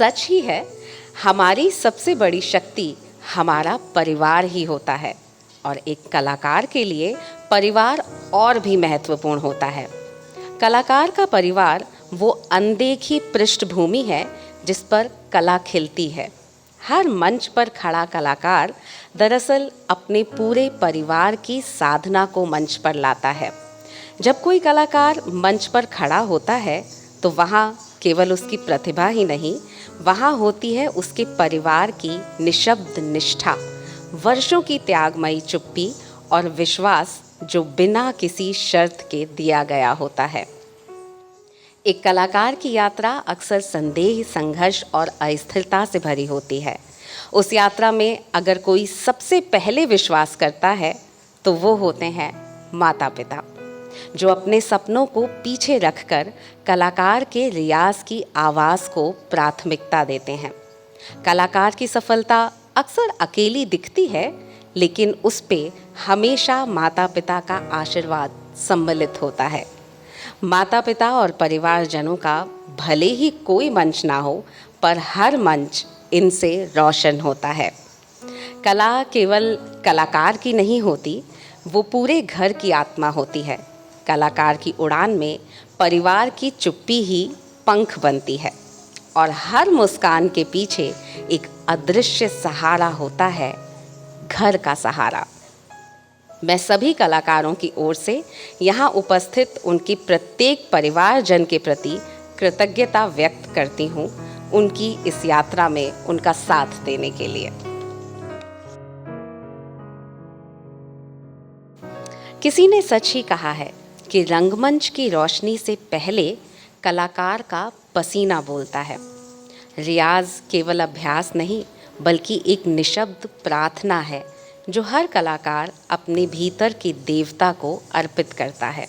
सच ही है, हमारी सबसे बड़ी शक्ति हमारा परिवार ही होता है और एक कलाकार के लिए परिवार और भी महत्वपूर्ण होता है। कलाकार का परिवार वो अनदेखी पृष्ठभूमि है जिस पर कला खिलती है। हर मंच पर खड़ा कलाकार दरअसल अपने पूरे परिवार की साधना को मंच पर लाता है। जब कोई कलाकार मंच पर खड़ा होता है तो वहाँ केवल उसकी प्रतिभा ही नहीं, वहाँ होती है उसके परिवार की निशब्द निष्ठा, वर्षों की त्यागमयी चुप्पी और विश्वास जो बिना किसी शर्त के दिया गया होता है। एक कलाकार की यात्रा अक्सर संदेह, संघर्ष और अस्थिरता से भरी होती है। उस यात्रा में अगर कोई सबसे पहले विश्वास करता है तो वो होते हैं माता पिता, जो अपने सपनों को पीछे रखकर कलाकार के रियाज की आवाज़ को प्राथमिकता देते हैं। कलाकार की सफलता अक्सर अकेली दिखती है, लेकिन उस पे हमेशा माता पिता का आशीर्वाद सम्मिलित होता है। माता पिता और परिवारजनों का भले ही कोई मंच ना हो, पर हर मंच इनसे रोशन होता है। कला केवल कलाकार की नहीं होती, वो पूरे घर की आत्मा होती है। कलाकार की उड़ान में परिवार की चुप्पी ही पंख बनती है और हर मुस्कान के पीछे एक अदृश्य सहारा होता है, घर का सहारा। मैं सभी कलाकारों की ओर से यहाँ उपस्थित उनकी प्रत्येक परिवारजन के प्रति कृतज्ञता व्यक्त करती हूँ, उनकी इस यात्रा में उनका साथ देने के लिए। किसी ने सच ही कहा है कि रंगमंच की रोशनी से पहले कलाकार का पसीना बोलता है। रियाज केवल अभ्यास नहीं, बल्कि एक निशब्द प्रार्थना है जो हर कलाकार अपने भीतर के देवता को अर्पित करता है।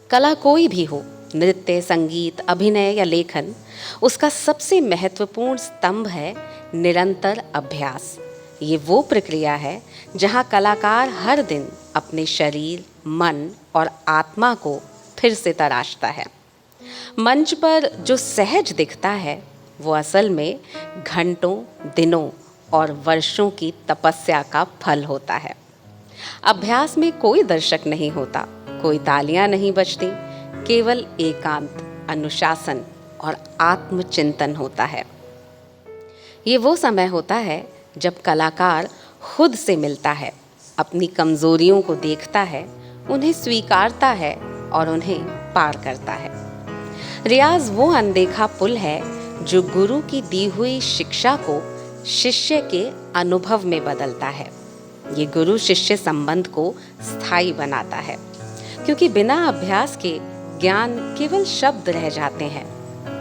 कला कोई भी हो, नृत्य, संगीत, अभिनय या लेखन, उसका सबसे महत्वपूर्ण स्तंभ है निरंतर अभ्यास। ये वो प्रक्रिया है जहाँ कलाकार हर दिन अपने शरीर, मन और आत्मा को फिर से तराशता है। मंच पर जो सहज दिखता है वो असल में घंटों, दिनों और वर्षों की तपस्या का फल होता है। अभ्यास में कोई दर्शक नहीं होता, कोई तालियां नहीं बजती, केवल एकांत, अनुशासन और आत्मचिंतन होता है। ये वो समय होता है जब कलाकार खुद से मिलता है, अपनी कमजोरियों को देखता है, उन्हें स्वीकारता है और उन्हें पार करता है। रियाज वो अनदेखा पुल है जो गुरु की दी हुई शिक्षा को शिष्य के अनुभव में बदलता है। ये गुरु शिष्य संबंध को स्थायी बनाता है, क्योंकि बिना अभ्यास के ज्ञान केवल शब्द रह जाते हैं,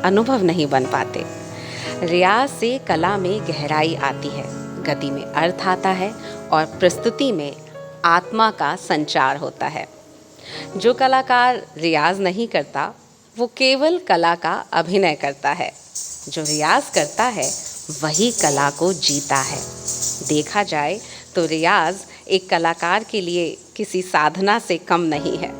अनुभव नहीं बन पाते। रियाज से कला में गहराई आती है, गति में अर्थ आता है और प्रस्तुति में आत्मा का संचार होता है। जो कलाकार रियाज नहीं करता वो केवल कला का अभिनय करता है, जो रियाज करता है वही कला को जीता है। देखा जाए तो रियाज एक कलाकार के लिए किसी साधना से कम नहीं है।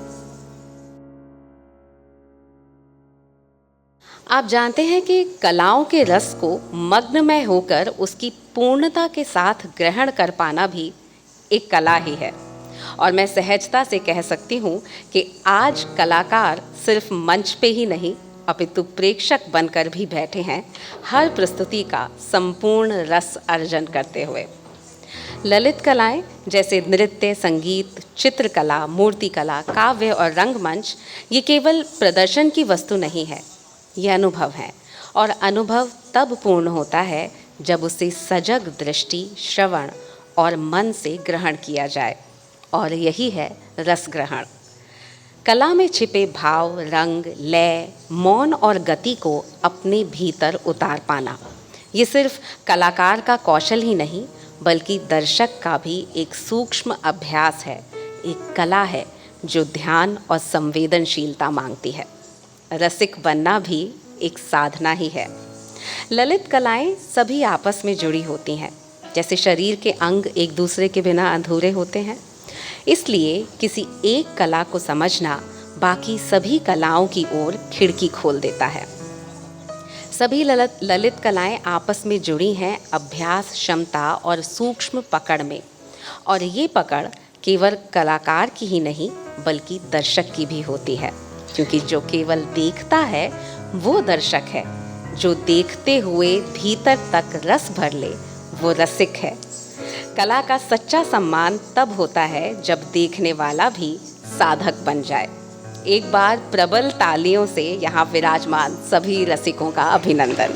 आप जानते हैं कि कलाओं के रस को मग्नमय होकर उसकी पूर्णता के साथ ग्रहण कर पाना भी एक कला ही है। और मैं सहजता से कह सकती हूँ कि आज कलाकार सिर्फ मंच पे ही नहीं, अपितु प्रेक्षक बनकर भी बैठे हैं, हर प्रस्तुति का संपूर्ण रस अर्जन करते हुए। ललित कलाएं जैसे नृत्य, संगीत, चित्रकला, मूर्तिकला, काव्य और रंगमंच, ये केवल प्रदर्शन की वस्तु नहीं है, ये अनुभव है। और अनुभव तब पूर्ण होता है जब उसे सजग दृष्टि, श्रवण और मन से ग्रहण किया जाए, और यही है रस ग्रहण। कला में छिपे भाव, रंग, लय, मौन और गति को अपने भीतर उतार पाना, ये सिर्फ कलाकार का कौशल ही नहीं, बल्कि दर्शक का भी एक सूक्ष्म अभ्यास है, एक कला है जो ध्यान और संवेदनशीलता मांगती है। रसिक बनना भी एक साधना ही है। ललित कलाएं सभी आपस में जुड़ी होती हैं, जैसे शरीर के अंग एक दूसरे के बिना अधूरे होते हैं। इसलिए किसी एक कला को समझना बाकी सभी कलाओं की ओर खिड़की खोल देता है। सभी ललित कलाएं आपस में जुड़ी हैं अभ्यास, क्षमता और सूक्ष्म पकड़ में। और ये पकड़ केवल कलाकार की ही नहीं बल्कि दर्शक की भी होती है, क्योंकि जो केवल देखता है वो दर्शक है, जो देखते हुए भीतर तक रस भर ले वो रसिक है। कला का सच्चा सम्मान तब होता है जब देखने वाला भी साधक बन जाए। एक बार प्रबल तालियों से यहाँ विराजमान सभी रसिकों का अभिनंदन।